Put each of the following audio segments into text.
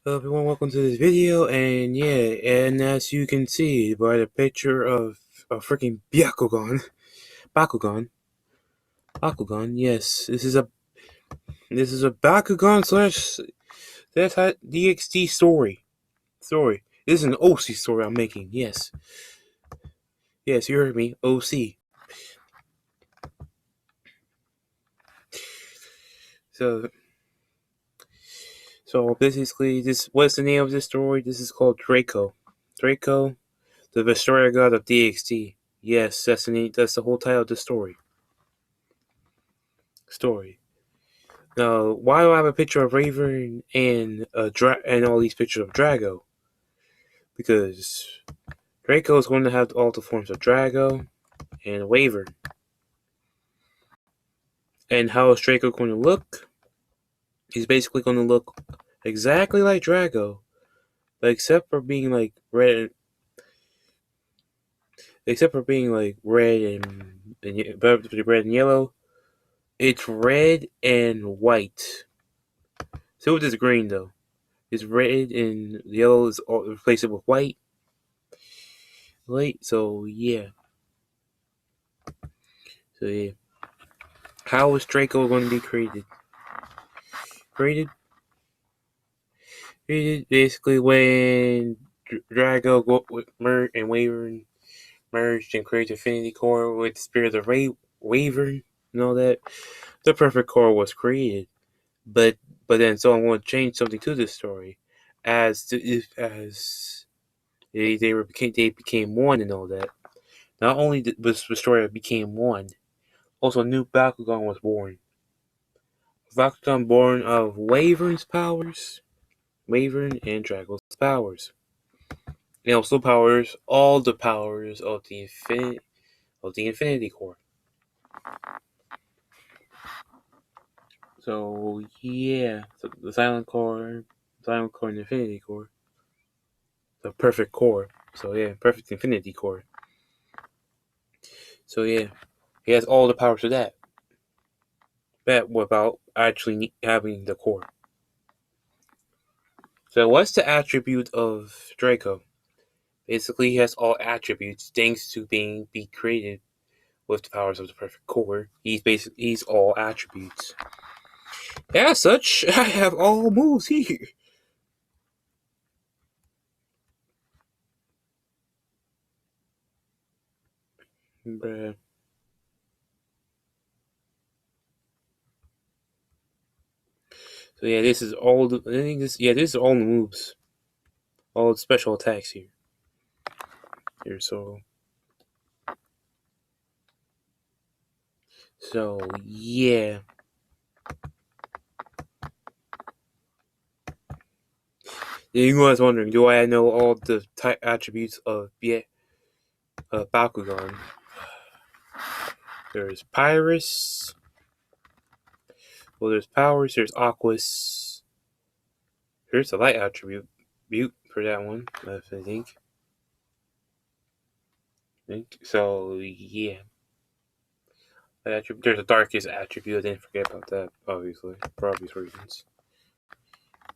Hello everyone, welcome to this video, and as you can see by the picture of a freaking Bakugan, yes, this is a Bakugan slash that's DXD story. This is an OC story I'm making. Yes, you heard me, OC. So, so basically, what's the name of this story? This is called Drako, the Vestoria God of DXD. Yes, that's the name. That's the whole title of the story. Now, why do I have a picture of Raven and and all these pictures of Drako? Because Draco is going to have all the forms of Drako and Wyvern. And how is Draco going to look? He's basically going to look exactly like Drako, but except for being like red and yellow. It's red and white. So is green though. It's red and yellow is all replace it with white. So yeah. So yeah. How is Draco going to be created? Created basically when Drago and Wyvern merged and created Infinity Core with the spirit of Wyvern and all that. The perfect core was created, but then someone want to change something to this story, as they became one and all that. Not only was the story became one, also a new Bakugan was born. Bakugan born of Wyvern's powers, Wyvern and Drago's powers. It also powers all the powers of the Infinity Core. So yeah, so the Silent Core and Infinity Core, the perfect core. So yeah, perfect Infinity Core. So yeah, he has all the powers of that. That without actually having the core. So what's the attribute of Draco? Basically, he has all attributes thanks to be created with the powers of the perfect core. He's all attributes. As such, I have all moves here. Bruh. So yeah, this is all the. I think this is all the moves, all the special attacks here. So yeah. You guys wondering, do I know all the attributes of Bakugan? There's Pyrus. Well, there's Powers. There's Aquas. Here's the light attribute. Butte for that one, I think. So yeah. There's a darkest attribute. I didn't forget about that, obviously, for obvious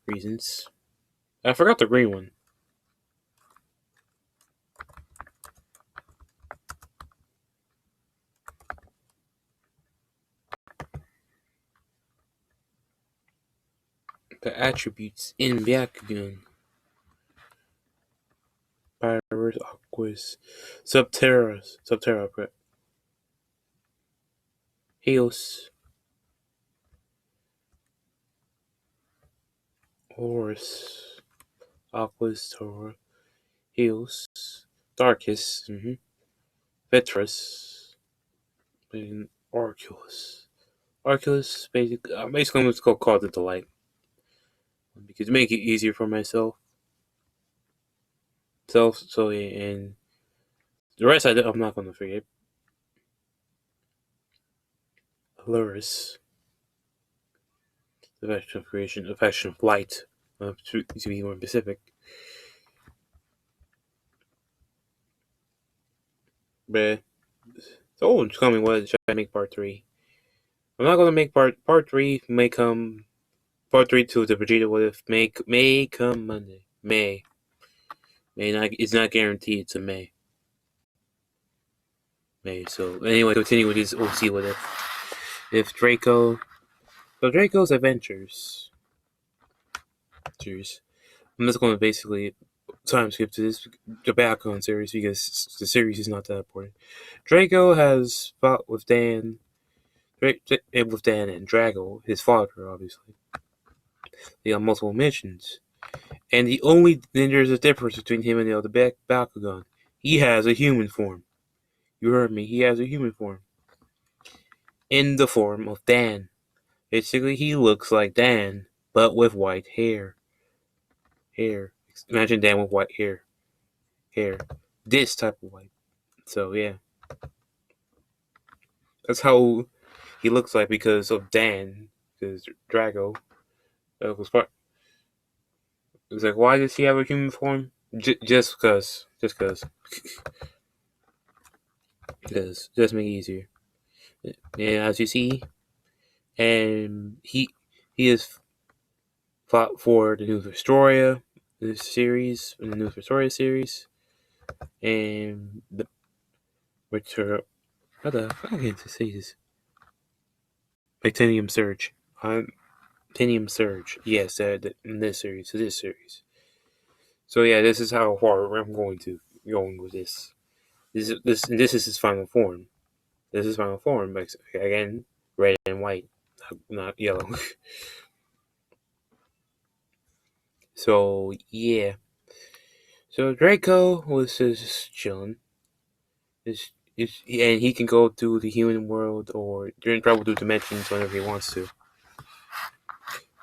reasons. I forgot the green one. The attributes in Byakugan. Pyrus, Aquas, Subterra, Heos, Horus, Aquas, Torah, Heos, Darkus, Vetrus, and Arculus. Arculus, basically I'm just going to call it the light. Because to make it easier for myself. So yeah, and the rest I'm not going to forget. Alurus, the fashion of creation, the fashion of light, to be more specific. But someone's coming. What should I make part 3? I'm not going to make part 3. May come Part 3 to the Vegeta What If may come Monday. May not. It's not guaranteed. It's a May. So anyway, continue with this OC What If Draco. So Draco's adventures. I'm just going to basically time skip to the background series because the series is not that important. Draco has fought with Dan and Drago, his father, obviously. They got multiple missions. And there's a difference between him and the other Bakugan. He has a human form. You heard me, he has a human form. In the form of Dan. Basically, he looks like Dan, but with white hair. Imagine Dan with white hair. This type of white. So, yeah. That's how he looks like because of Dan. Because Drago was part. It was like, why does he have a human form? Just because. Just make it easier. And as you see, and he is fought for the new Vestoria series, and which are how the fuck I can't say this? Titanium Surge. Titanium Surge. Yes, in this series. So yeah, this is how far I'm going with this. This is his final form. This is final form, but again, red and white, not yellow. So yeah. So Draco was just chilling. And he can go through the human world or travel through dimensions whenever he wants to.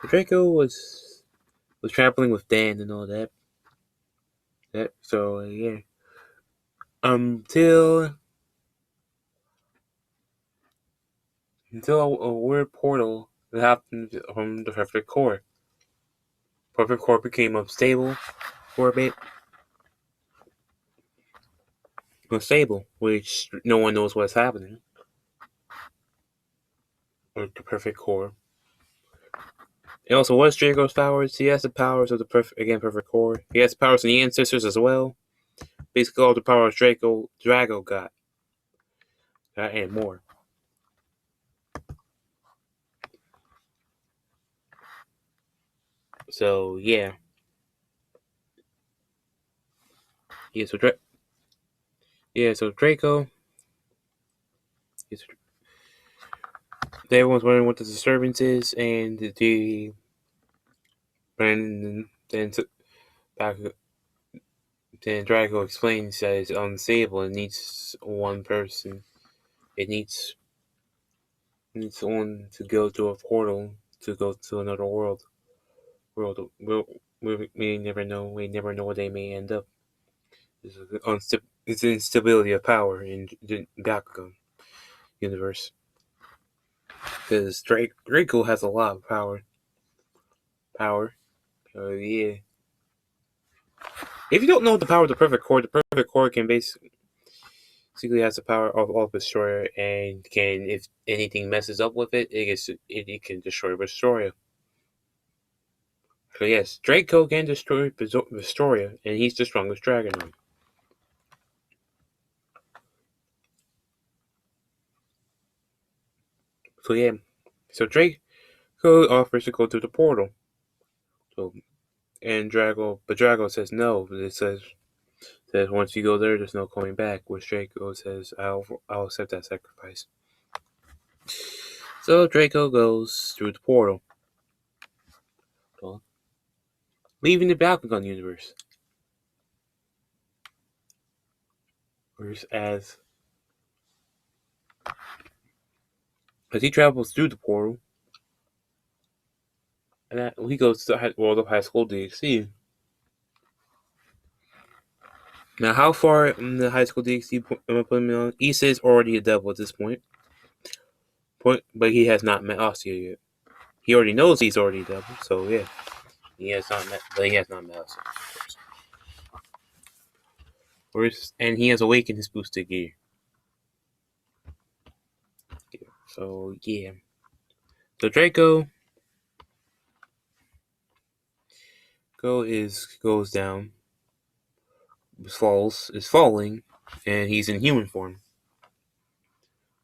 So Draco was traveling with Dan and all that. So yeah. Until a weird portal that happened from the perfect core. Perfect core became unstable for a bit. Unstable, which no one knows what's happening. Or the perfect core. And also, what's Draco's powers? He has the powers of the perfect core. He has powers of the ancestors as well. Basically, all the powers Drago got, and more. So yeah, So Draco. Everyone's wondering what the disturbance is, and then back. Then Draco explains that it's unstable and needs one person. It needs someone to go to a portal to go to another world. We never know. We never know where they may end up. It's the instability of power in the Bakugan universe. Because Draco has a lot of power. Yeah. If you don't know the power of the perfect core can basically has the power of Destroyer and can, if anything messes up with it, it can destroy Vestoria. So yes, Draco can destroy Vestoria, and he's the strongest dragon. So yeah, so Draco offers to go through the portal. So but Drago says no. But it says once you go there, there's no coming back. Which Draco says, I'll accept that sacrifice. So Draco goes through the portal, leaving the Bakugan universe. As he travels through the portal, and he goes to the world of High School DxD. Now, how far in the High School DxD am I putting him on? Issa is already a devil at this point, but he has not met Asya yet. He already knows he's already a devil, so yeah. He has not met Asya, of course. And he has awakened his boosted gear. So, yeah. So, Draco Drako goes down, is falling, and he's in human form.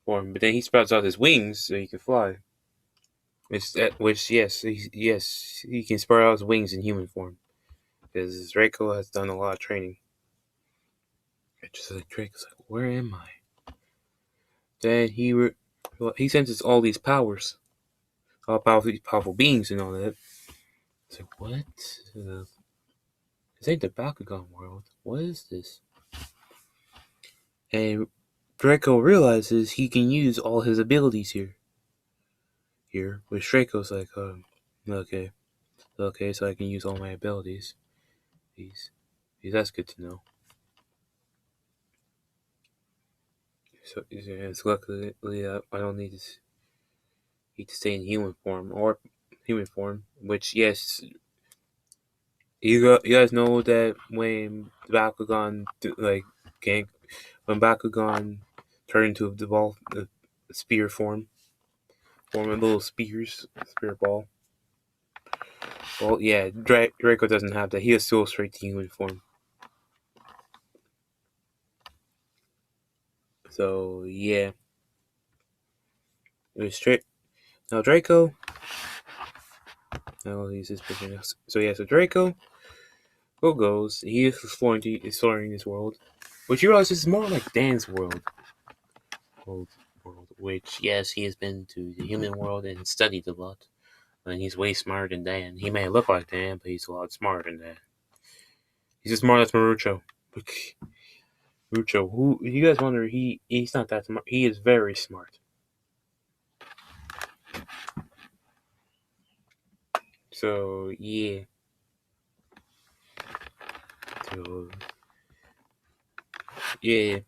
But then he sprouts out his wings so he can fly. Yes, he can sprout out his wings in human form because Drako has done a lot of training. It's just like Draco's like, where am I? Then he senses all these powers, all powerful beings and all that. It's like, what? This ain't the Bakugan world. What is this? And Drako realizes he can use all his abilities here. Which Draco's like, okay, so I can use all my abilities. That's good to know. So it's luckily I don't need to stay in human form. Which yes, you guys know that when Bakugan when Bakugan turned into the spear form a little spear ball. Well, yeah, Draco doesn't have that. He is still straight to human form. So yeah, it was straight. Now Draco. I'll use this picture now. So yeah, so Draco goes. He is exploring this world, which you realize is more like Dan's world. Which yes, he has been to the human world and studied a lot. And he's way smarter than Dan. He may look like Dan, but he's a lot smarter than Dan. He's as smart as Marucho. Marucho, who you guys wonder, he's not that smart. He is very smart. So yeah. So yeah.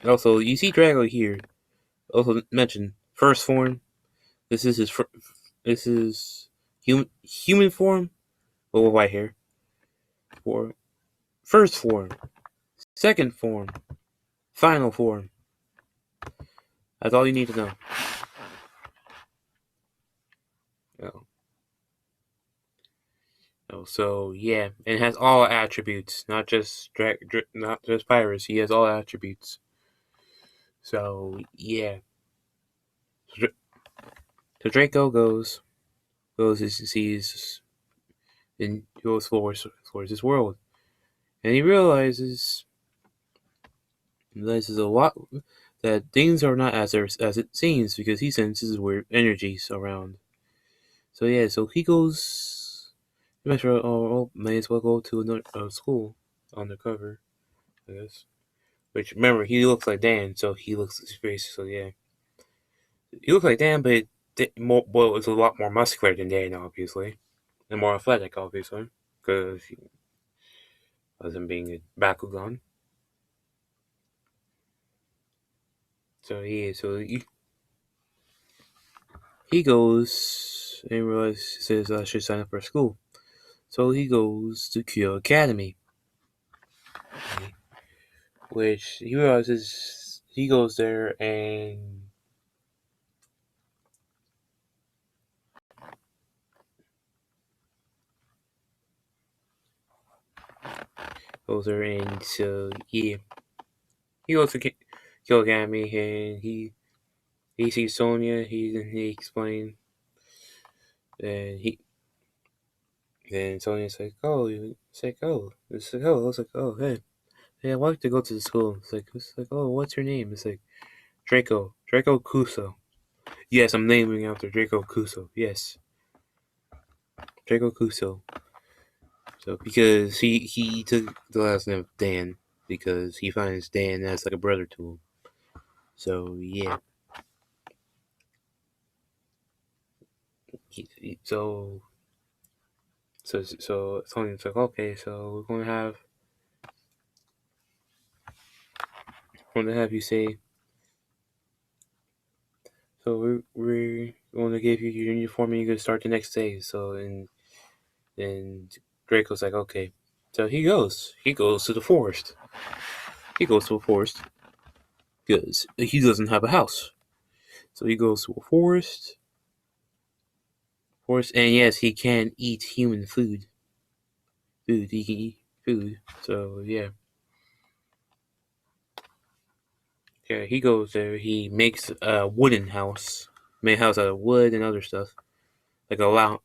Also, you see Drago here. Also mentioned first form. This is this is human form, but with white hair. For first form, second form, final form. That's all you need to know. So yeah, and it has all attributes, not just pirates. He has all attributes. So yeah, so Draco goes and sees and goes towards this world, and he realizes a lot that things are not as it seems because he senses weird energies around. So yeah, so he goes. May as well go to another school undercover, I guess. Which remember he looks like Dan, so he looks his face. So yeah, he looks like Dan, but it's a lot more muscular than Dan, obviously, and more athletic, obviously, because he wasn't being a Bakugan. So yeah, he goes and says I should sign up for school. So he goes to Kyo Academy, which he realizes he goes there and so yeah, he goes to Kyo Academy and he sees Sonya. He explains, and then Sonya's like, hey. Hey, I'd like to go to the school. It's like, oh, what's your name? It's like, Drako Kuso. Yes, I'm naming after Drako Kuso. Yes, Drako Kuso. So, because he took the last name of Dan, because he finds Dan as like a brother to him. So, yeah. So Sonya's like, okay, so we're going to have you say, so we're going to give you your uniform and you're going to start the next day. So, and Draco's like, okay. So he goes to the forest. He goes to a forest because he doesn't have a house. So he goes to a forest, and yes, he can eat human food. food. He can eat food. So yeah. Yeah, he goes there. He makes a wooden house, made a house out of wood and other stuff, like a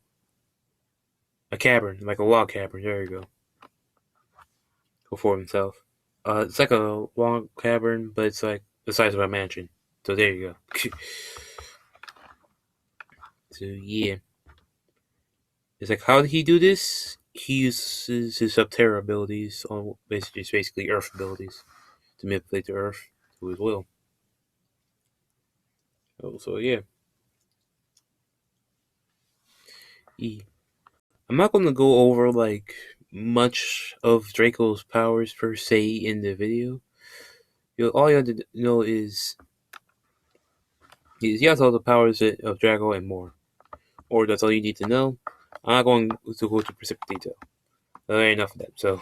cavern, like a log cavern. There you go. For himself. It's like a log cavern, but it's like the size of a mansion. So there you go. So yeah, it's like how did he do this? He uses his Subterra abilities on basically Earth abilities to manipulate the Earth to his will. So yeah, he I'm not going to go over like much of Draco's powers per se in the video. All you have to know is he has all the powers of Draco and more. Or that's all you need to know. I'm not going to go to specific detail. There ain't enough of that. So,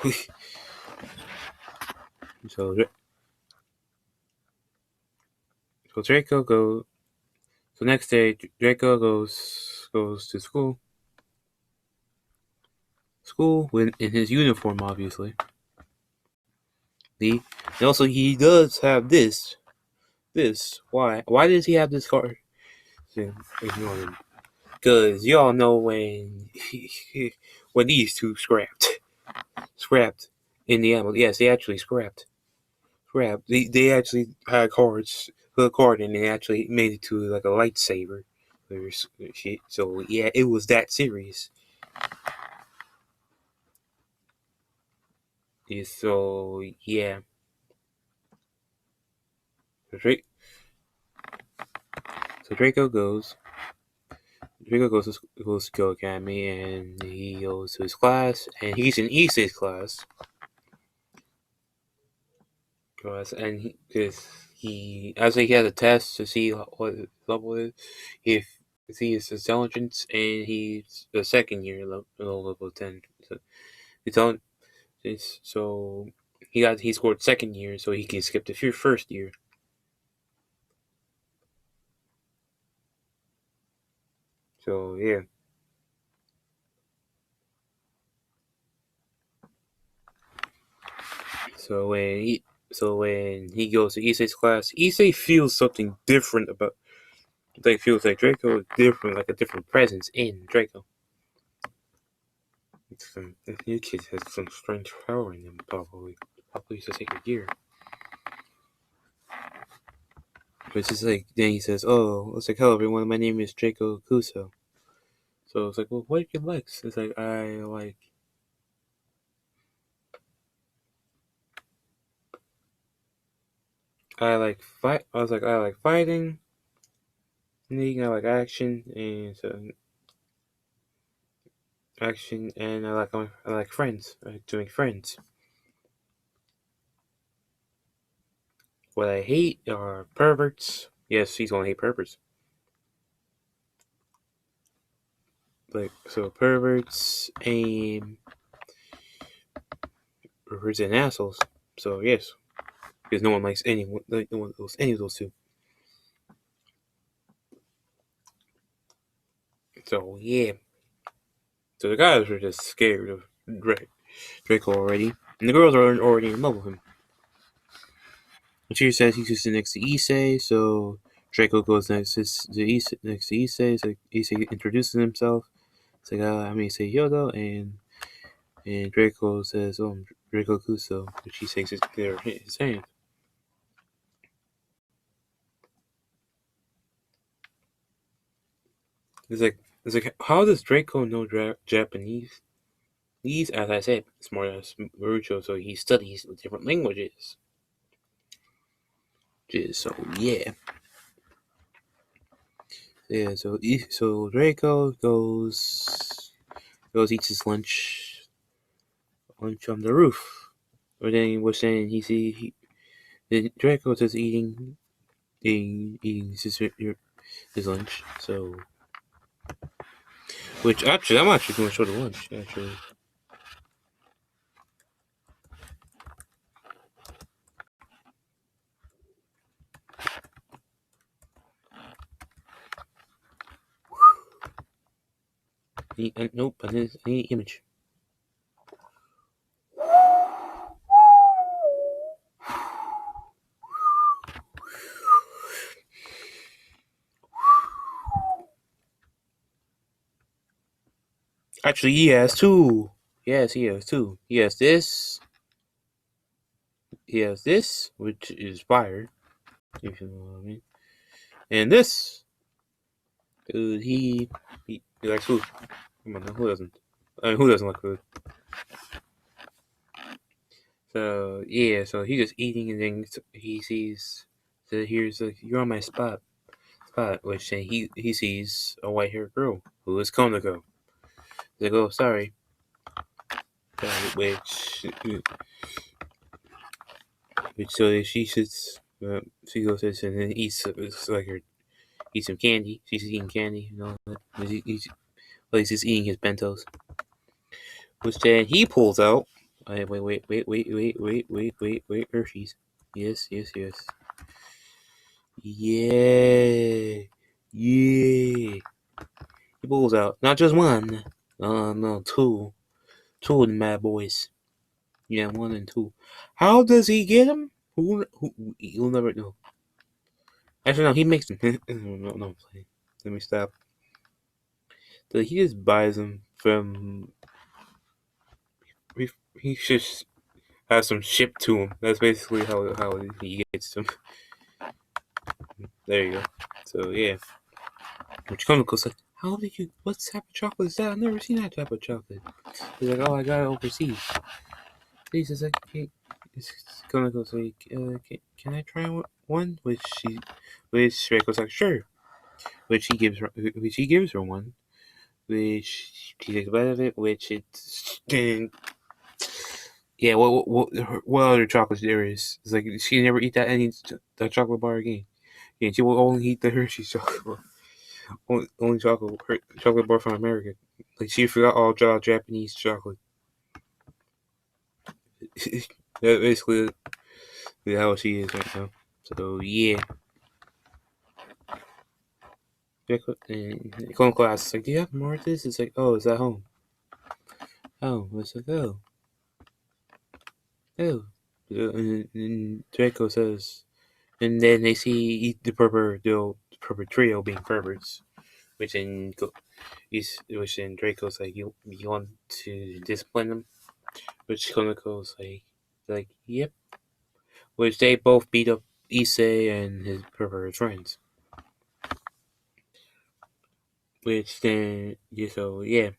so, so Draco goes. So next day, Draco goes to school. School in his uniform, obviously. And also he does have this. This. Why? Why does he have this card? Ignore him. Because y'all know when when these two scrapped in the ammo. Yes, they actually scrapped. They actually had cards, hook a card, and they actually made it to like a lightsaber. Shit. So yeah, it was that serious. Yeah, so yeah, so, so goes to Skill Academy, and he goes to his class, and he's in Issei's class. And because he actually he has a test to see what his level is, if see his intelligence, and he's the second year level 10. So it's on. So he scored second year, so he can skip the first year. So yeah. So when he goes to Issei's class, Issei feels something different about. Like feels like Draco is different, like a different presence in Draco. This new kid has some strange power in him, probably. Probably used to take a year. But it's just like, then he says, oh, it's like, hello everyone, my name is Draco Kuso. So it's like, well, what do you like? It's like, I like fight. I was like, I like fighting. And then I like action, and so action, and I like friends. I like doing friends. What I hate are perverts. Yes, he's gonna hate perverts. Like so, perverts and assholes. So yes, because no one likes anyone. Like no one likes any of those two. So yeah. So the guys are just scared of Draco already, and the girls are already in love with him. And she says he's just next to Issei, so Draco goes next to Issei. So Issei introduces himself. It's like, I'm Issei Yodo, and Draco says, "Oh, I'm Draco Kuso," which he takes his hand. It's like, how does Draco know Japanese? As I said, smart as Marucho, so he studies different languages. So yeah. Yeah, so Draco goes eats his lunch on the roof. But then he was saying Draco is eating his lunch. So which actually I'm actually going to show the lunch actually. Nope, I need image. Actually, he has two. Yes, he has two. He has this. He has this, which is fire. If you know what I mean. And this. He likes food. Come on, now, who doesn't? I mean, who doesn't like food? So yeah, so he's just eating, and then he sees. So here's like, you're on my spot, which then he sees a white haired girl who is Konako. They go, sorry, which so she sits. She goes and then eats like her eats some candy. She's eating candy and all that. He's just eating his bentos, which then he pulls out. Wait, Hershey's. Yes. Yeah. He pulls out not just one. No, two. Two of the mad boys. Yeah, one and two. How does he get them? You'll never know. Actually, no, he makes them. No, let me stop. So he just buys them from. He just has them shipped to him. That's basically how he gets them. There you go. So yeah, which Comico's like, how did you? What type of chocolate is that? I've never seen that type of chocolate. He's like, oh, I got it overseas. He's just like, hey, Comico's like, can I try one? Which Draco's like, sure. Which he gives her one. Which she takes a bite of it. Which it's yeah. What other chocolate there is? It's like she never eat that chocolate bar again. Yeah, she will only eat the Hershey's chocolate bar. Only chocolate bar from America. Like she forgot all Japanese chocolate. That's basically how she is right now. So yeah. And Clone Class like, do you have more of this? It's like, oh, is that home? Oh, it's like, oh. And Draco says, and then they see the purple trio being perverts, which then Draco's like, you want to discipline them? Which Konako's like, yep. Which they both beat up Issei and his pervert friends. Which then, yeah, so yeah.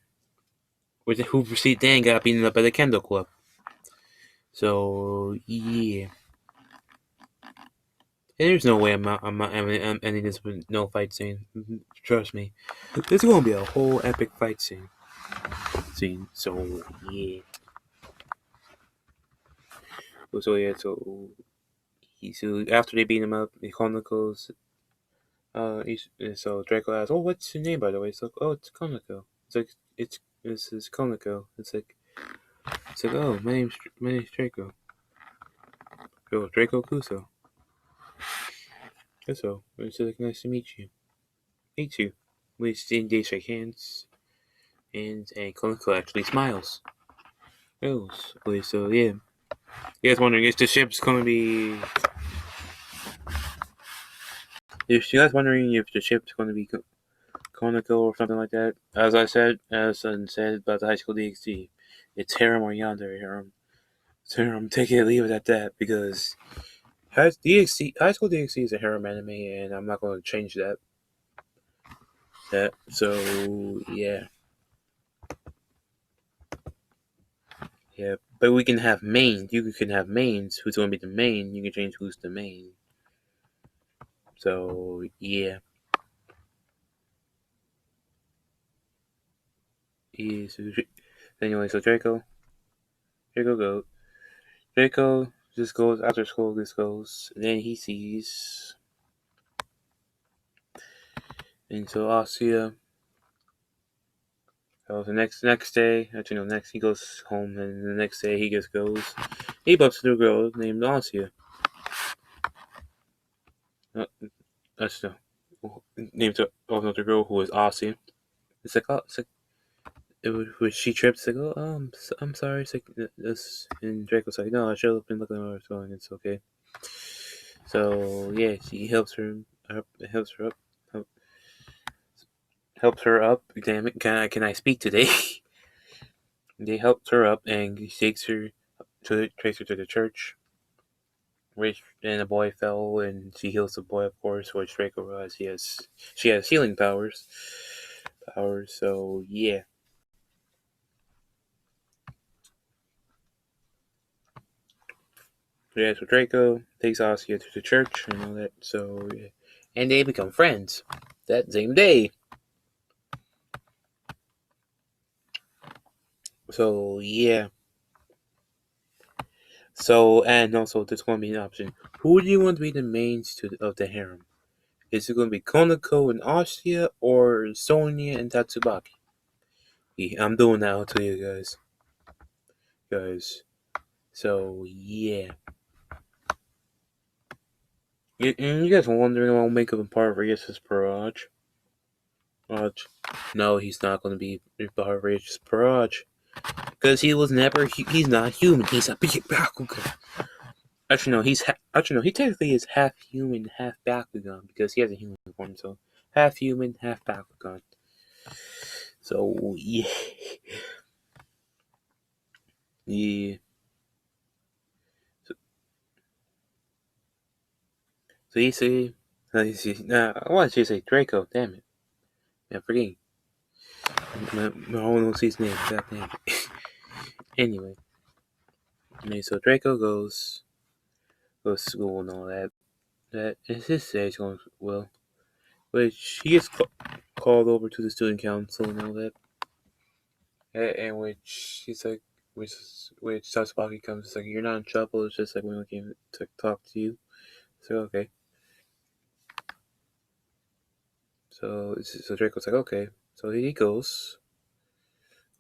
Which who then got beaten up by the Kendo Club. So yeah. And there's no way I'm ending this with no fight scene. Trust me, there's gonna be a whole epic fight scene. So yeah. So yeah. So after they beat him up, the Chronicles. So Draco asks, "Oh, what's your name, by the way?" It's like, "Oh, it's Konako." It's like, this is Konako. It's like, "Oh, my name's Draco. Oh, Draco Kuso." So it's like, nice to meet you. Meet you. They shake hands, and Konako actually smiles. Oh, so yeah. You guys wondering if the ship's gonna be? If you guys wondering if the ship's gonna be Konako or something like that, as I said about the High School DxD, it's harem or yandere harem. So take it or leave it at that because High School DxD is a harem anime, and I'm not going to change that. So yeah. But we can have mains. You can have mains. Who's going to be the main? You can change who's the main. So yeah. Anyway, so Draco just goes after school. This goes, and then he sees, and so Asia. So the next day, actually no, next he goes home, and the next day he just goes. He bumps into a girl named Asia. That's the named another girl who is Asia. It's like, when she trips, like, oh, I'm sorry. It's like this, and Draco's like, no, I should have been looking at where it's going. It's okay. So yeah, she helps her up, helps her up. Damn it! Can I speak today? they helped her up and he takes her takes her to the church. Which then the boy fell and she heals the boy, of course. Which Draco realizes she has healing powers. So yeah. Yeah, so Draco takes Ossia to the church and all that. So yeah. And they become friends that same day. So yeah. So and also there's going to be an option. Who do you want to be the mains of the harem? Is it going to be Konako and Asya or Sonia and Tatsubaki? Yeah, I'm doing that. I'll tell you guys. So yeah. And you guys are wondering why I'll make him a part of Rios' Parage? No, he's not going to be part of Rios' Parage. Because he's not human. He's a big Bakugan. Actually, no, he technically is half human, half Bakugan. Because he has a human form, so half human, half Bakugan. So, yeah. Yeah. So you see, I wanted to say Draco, damn it. Yeah, forgetting. My own knows his name, god damn it. Anyway. So Draco goes to school and all that. That is his stage going well. Which he gets called over to the student council and all that. And which he's like, which Sasaki comes, it's like, you're not in trouble, it's just like we came to talk to you. So okay. So Draco's like, okay. So he goes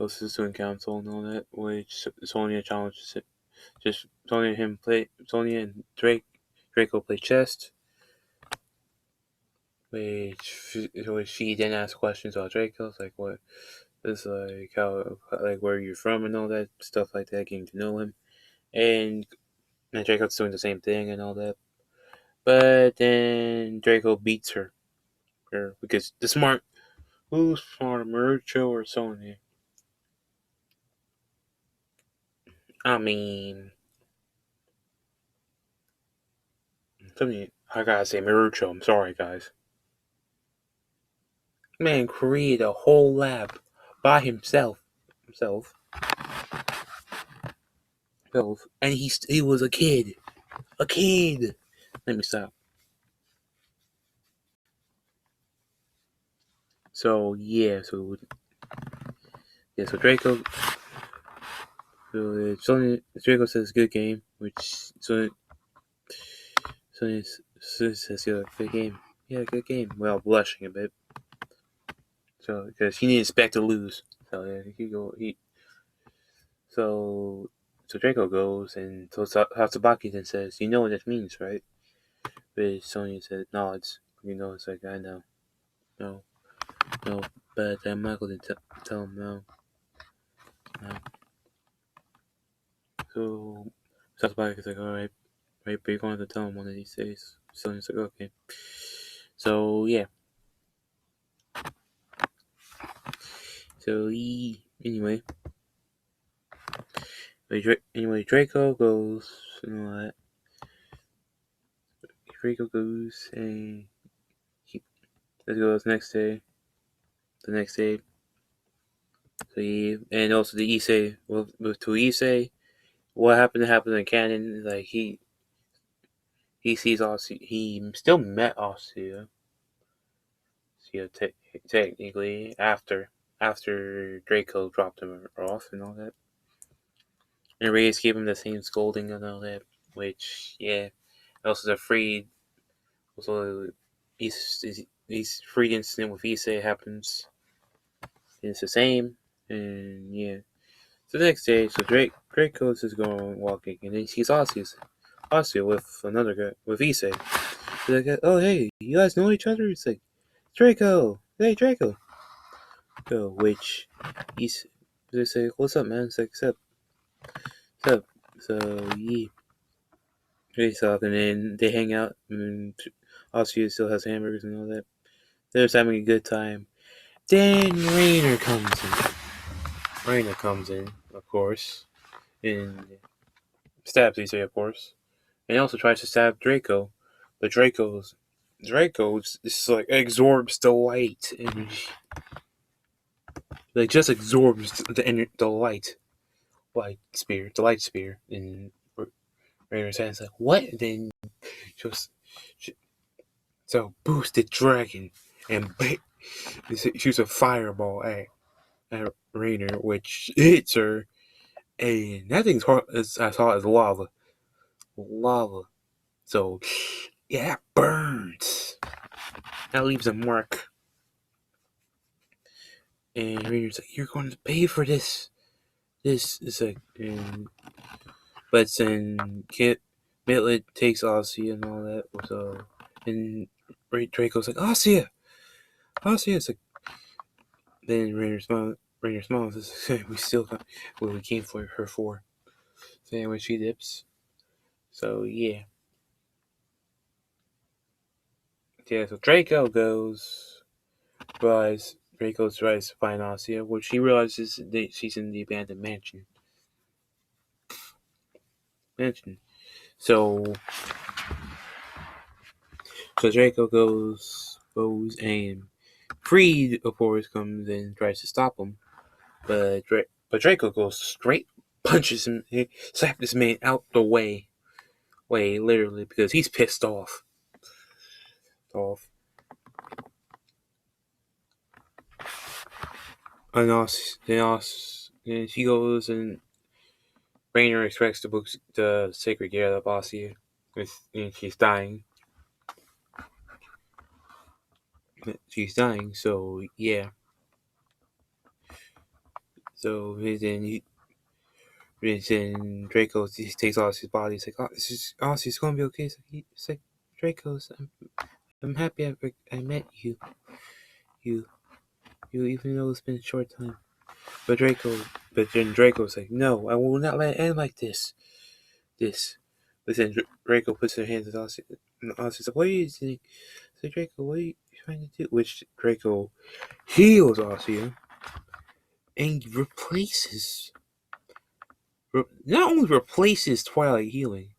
to the student council and all that, which Sonia challenges it. Just Sonia and Draco play chess, which she then asks questions about Draco. It's like, what is like how like where you're from and all that stuff like that, getting to know him, and Draco's doing the same thing and all that. But then Draco beats her because who's smarter, Marucho or Sonya? I mean, I gotta say Marucho. I'm sorry, guys. Man created a whole lab by himself, and he was a kid. Let me stop. So yeah, so Draco. So Draco says good game, which Sonya says good game. Yeah, good game. Well, blushing a bit. So because he didn't expect to lose. So yeah, so Draco goes and so Hatsubaki then says, "You know what this means, right?" But Sonya said, "Nods. You know, it's like I know, no, no, but I'm not going to tell him no." No. So Sasaki like, all right, but you're going to tell him one of these days. Sonya's like, okay. So yeah. So anyway, Draco goes and all that. Draco goes and let's go the next day. The next day. So and also the Issei with to Issei. What happened in canon? Like he sees Aussie. He still met Aussie. Technically after Draco dropped him off and all that. And Reyes gave him the same scolding and all that. Which also the free. Also, he's free incident with Issei happens. It's the same, and yeah. So the next day, so Draco is going walking, and then he sees Ossia with another guy with Issei. He's like, oh hey, you guys know each other? It's like Draco, hey Draco. So which they say, what's up, man? It's like, what's up? So yeah, they talk, and then they hang out, and Ossia still has hamburgers and all that. They're just having a good time. Then Rainer comes in. Raina comes in, of course, and stabs Issei, of course, and also tries to stab Drako, but Draco's just like absorbs the light and like just absorbs the light spear, and Raina's hand's like, what? And then just so boosted dragon and shoots a fireball at Rainer, which hits her, and that thing's hot as hot as lava. Lava. So yeah, that burns. That leaves a mark. And Rainer's like, you're going to pay for this. This is like, but then Kit Midlet takes Ossia and all that. So, and Draco's like, Ossia! It's like, then Rainer smiles, says, we still got what we came for her for. So anyway, she dips. So yeah. Yeah, so Draco tries to find Ossia, which he realizes that she's in the abandoned mansion. So Draco goes and Creed, of course, comes and tries to stop him, but Draco goes straight, punches him, slaps this man out the way, literally, because he's pissed off. And she goes and Rainer expects to book the sacred gear of Ossia, and she's dying. So yeah. So then Draco takes Ossi's body. He's like, oh, it's gonna be okay. It's like Draco's. I'm happy I met you. You, even though it's been a short time. But then Draco's like, no, I will not let it end like this. But then Draco puts her hands on Ossie. And Ossie's like, what are you doing? So Draco, what are you trying to do? Which Draco heals Ossie and not only replaces Twilight Healing.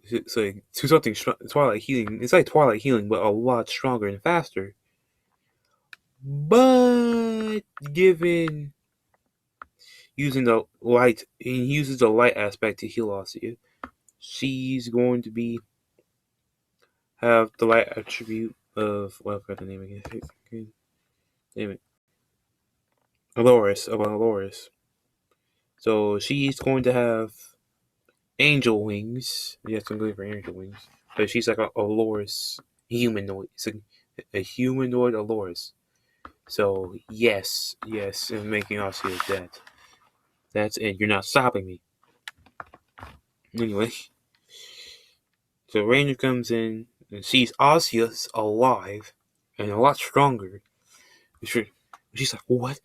It's like to something Twilight Healing. It's like Twilight Healing, but a lot stronger and faster. But given using the light, he uses the light aspect to heal Ossia. She's going to have the light attribute of what I forgot the name again. Name it. Aloris. So she's going to have angel wings. Yes, I'm going for angel wings. But she's like a Aloris humanoid. It's a humanoid Aloris. So yes, and making Ossia dead. That's it. You're not stopping me. Anyway, so Ranger comes in and sees Osseous alive and a lot stronger. She's like, what?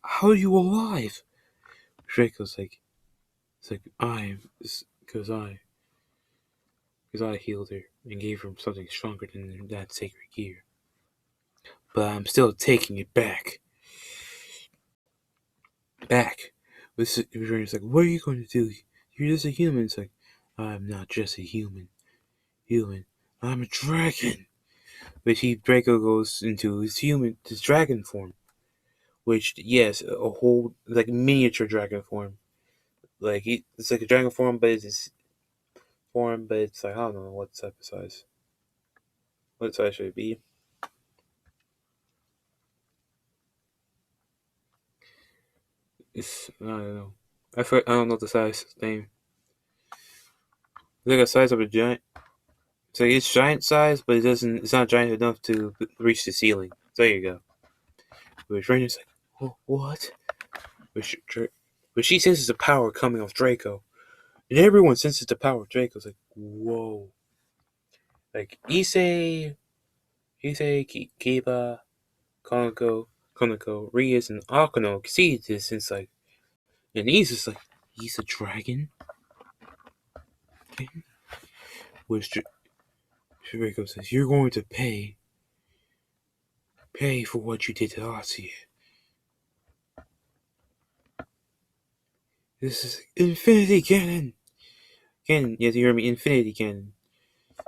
How are you alive? Draco's like, it's like, because I healed her and gave her something stronger than that sacred gear. But I'm still taking it back. Rainer's like, what are you going to do? You're just a human. It's like, I'm not just a human. I'm a dragon. But Draco goes into his dragon form. Which, yes, a whole, like, miniature dragon form. Like, it's like a dragon form, but it's like, I don't know what type of size. What size should it be? I don't know. I don't know the size name. It's like a size of a giant. So it's giant size, but it's not giant enough to reach the ceiling. There you go. But Rainer's like, oh, what? But she senses the power coming off Draco. And everyone senses the power of Draco. It's like, whoa. Like, Issei, Kiba, Konako, Rias, and Akano see this, and it's like, and he's just like, he's a dragon? Which Draco says, you're going to pay for what you did to Ossia. This is Infinity Cannon. Cannon, yes, you heard me. Infinity Cannon,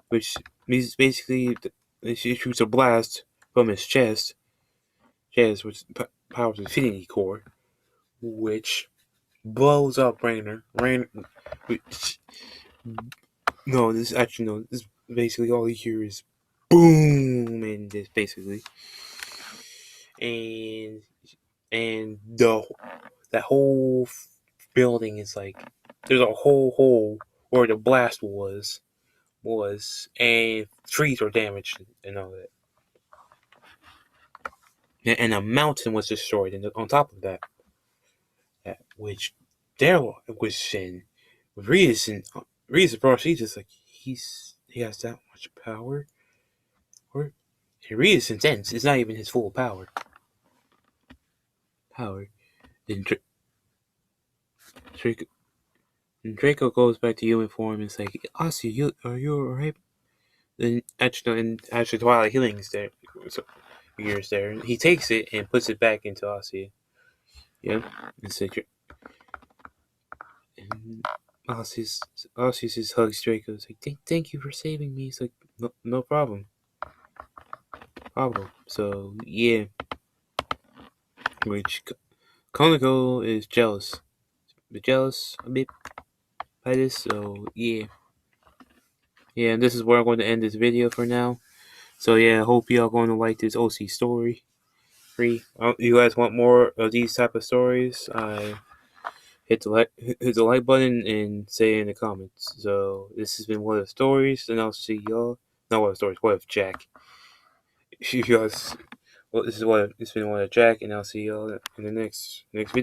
which means basically he shoots a blast from his chest, which powers Infinity Core, which blows up Rainer. Which no, this actually no. This basically all you hear is boom, and this basically, and the that whole building is like there's a whole hole where the blast was, and trees were damaged and all that, and a mountain was destroyed. And on top of that which there was in Reason bro, she's just like he has that much power. Or Rea's intense. It's not even his full power. Then Draco, Draco goes back to human form and it's like, Ozzy, are you alright? Then actually Twilight Healing's there. So, years there. He takes it and puts it back into Ozzy. Yeah. It's like, and Ozzy just hugs Draco. It's like, thank you for saving me. It's like, no problem. So, yeah. Which Konako is jealous. Jealous a bit by this, so yeah. Yeah, and this is where I'm going to end this video for now. So yeah, I hope y'all going to like this OC story. You guys want more of these type of stories? Hit the like button and say in the comments. So this has been What If Stories, and I'll see y'all. Not What If Stories, What If Jack. You guys, well, this is what it's been What If Jack, and I'll see y'all in the next video.